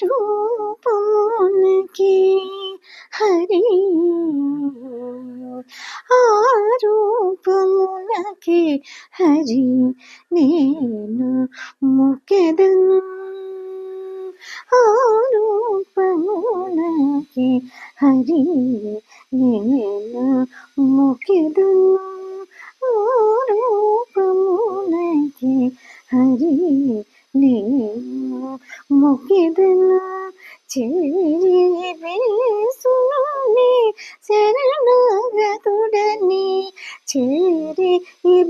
రూపమునకి హరి, ఆ రూపమునకి హరి నేను మొక్కెదను, ఆ రూపమునకి హరి నేను మొక్కెదను, ఆ రూపమునకి హరి నేను మొక్కెదను. చేరి వేసుని శరణగతుడని, చేరి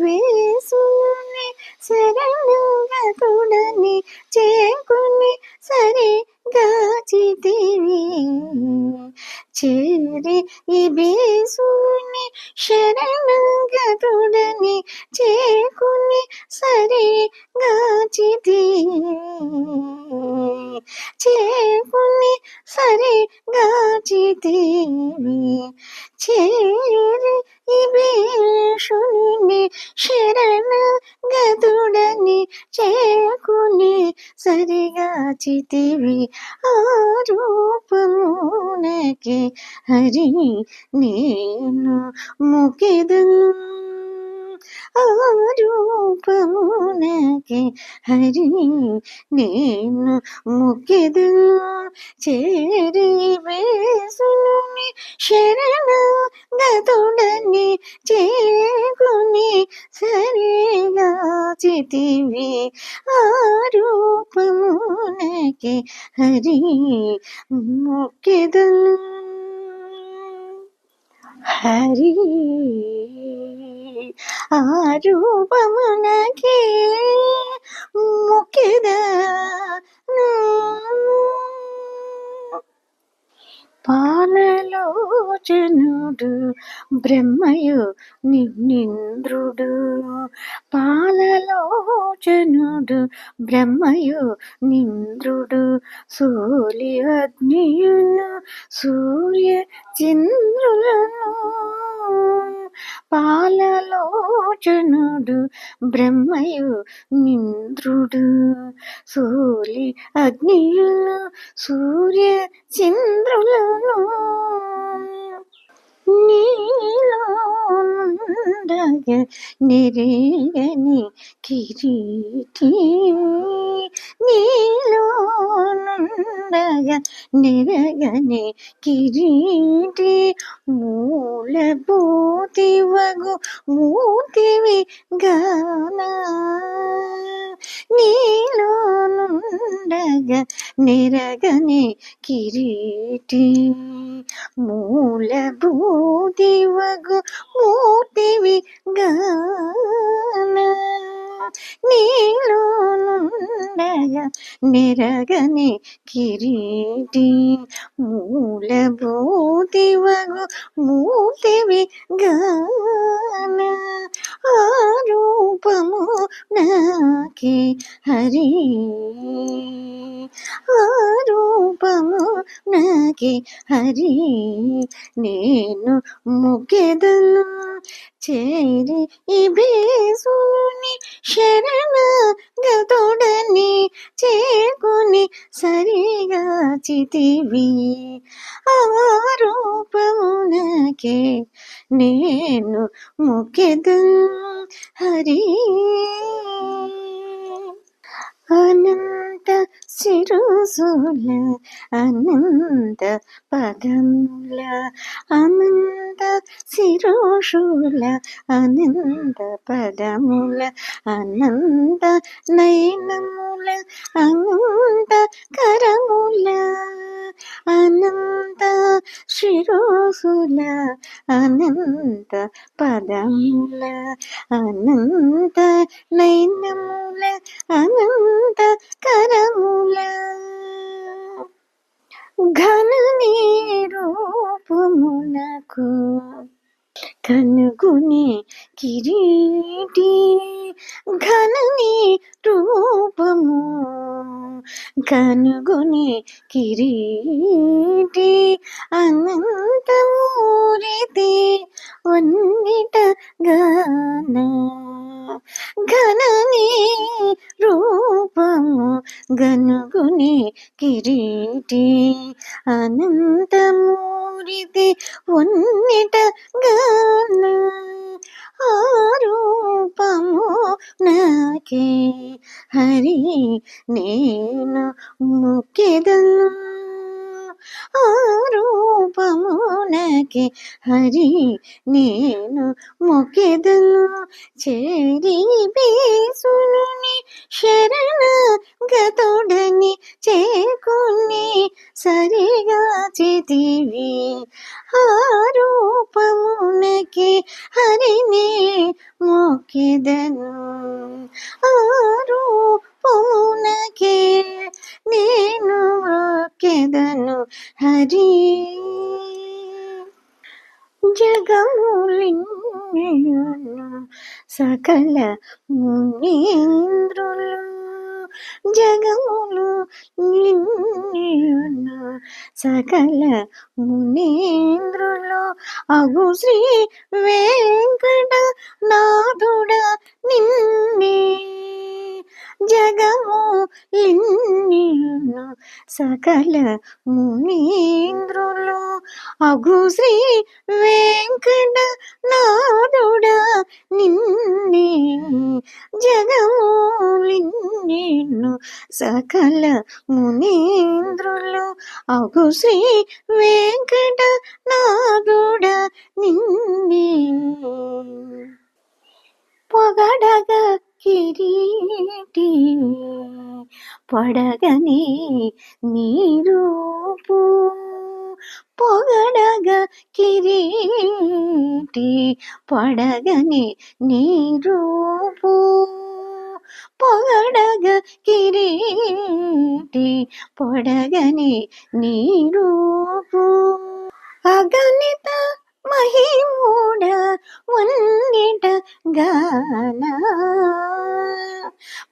వేసుని శరణగతుడని చేకుని సరిగాచితివి, చేరి బేసుని శరణగతుడని చేకుని సరిగాచితివి, చేకుని సరిగాచితివి. చేరి బేషుని శరణగతుడని చేకుని సరిగాచితివి, ఆ రూపమునకి హరి నేను మొక్కెదను, ఆ రూపమునకి హరి నేను మొక్కెదను. చేరి వేసుని శరణగతుడని చేకుని సరిగాచితివి, ఆ రూపమునకి హరి మొక్కెదను. హరి ఆ రూపమునకి మొక్కెదను. పాలలోచనుడు బ్రహ్మయు నిన్నింద్రుడు, పాలలోచనుడు బ్రహ్మయు నింద్రుడు, సోలి అగ్నియును సూర్య చంద్రులను, పాలలోచనుడు బ్రహ్మయు నింద్రుడు, సోలి అగ్నియును సూర్య చంద్రులను, నీలో నుండగ నెరగని కిరీటి, నీలో నుండగ నెరగని కిరీటి, మూలభూతివగు మూర్తివి గాన, నీలో నుండగ నెరగని కిరీటి, మూలభూతివగు మూర్తివి గాన, నీలో నుండగ నెరగని కిరీటి, మూలభూతివగు మూర్తివి గాన, ఆ రూపము నాకి హరి, ఆ రూపము నాకి హరి నేను మొక్కెదను. చేరి బేసుని శరణగతుడని చేకుని సరిగాచితివి, ఆ రూపమునకి నేను మొక్కెదను హరి. అనంత శిరసుల అనంత పదముల, అనంత శిరోషుల అనంత పదముల, అనంత నయనముల అనంత కరముల, అనంత శిరోసుల అనంత పదముల, అనంత నయనముల అనంత కరముల, ఘన రూపమునకు కనుగుని కిరీటి, ఘన రూపము కనుగుని కిరీటి, అనంతమూరితి వన్నిట గాన, ఘనని రూపము గనుగుని కిరీటి అనంతమూరితి ఒన్నిట గాన ఆ రూపము నాకే హరి నేను మొక్కెదను ఆ రూపమునకి హరి నేను మొక్కెదను చేరి బీసుని శరణ గతుడని చేకుని సరిగా చితివి ఆ రూపమునకి హరిని మొక్కెదను ఆ రూపమునకి నేను మొక్కెదను హరి జగములిన్నియును సకల మునీంద్రులు జగములు నిన్నియును సకల మునీంద్రులు అగు శ్రీ వెంకట నాథుడ నిన్నే జగము లిన్నియును సకల మునీంద్రులు అగు శ్రీ వెంకట నాథుడ నిన్నే జగము లిన్నియును సకల మునీంద్రులు అగు శ్రీ వెంకట నాథుడ నిన్నే పొగడగ కిరీటి పడగని నీరూపు పొగడగ కిరీటి పడగని నీరూపు పొగడగ కిరీటి పొడగని నీరూపు అగణిత మహిమూడ వన్నిట గాన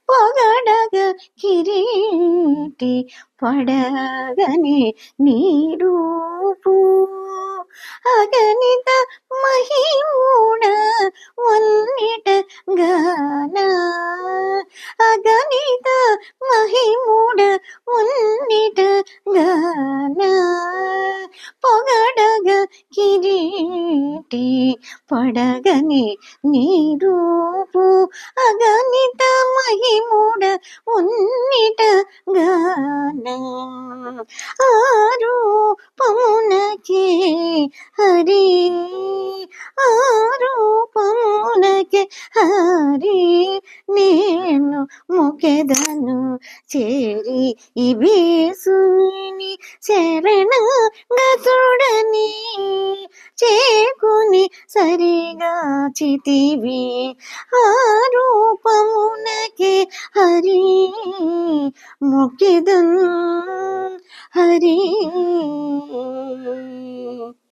పొగడగ కిరీటి పడగని నీరూపు అగణిత మహిమూడ వన్నిట గాన అగణిత మహిమూడ వన్నిట గాన పొగడగ కిరీటి పడగని నీరూపు అగణిత మహిమూడ ఉన్నిట గాన ఆ రూపమునకే హరి ఆ రూపమునకే హరి నేను మొక్కెదను చేరి ఇబీసుని శరణ గతుడని చేకుని సరిగా చితివి ఆ రూపమునకే హరి మొక్కెదను హరి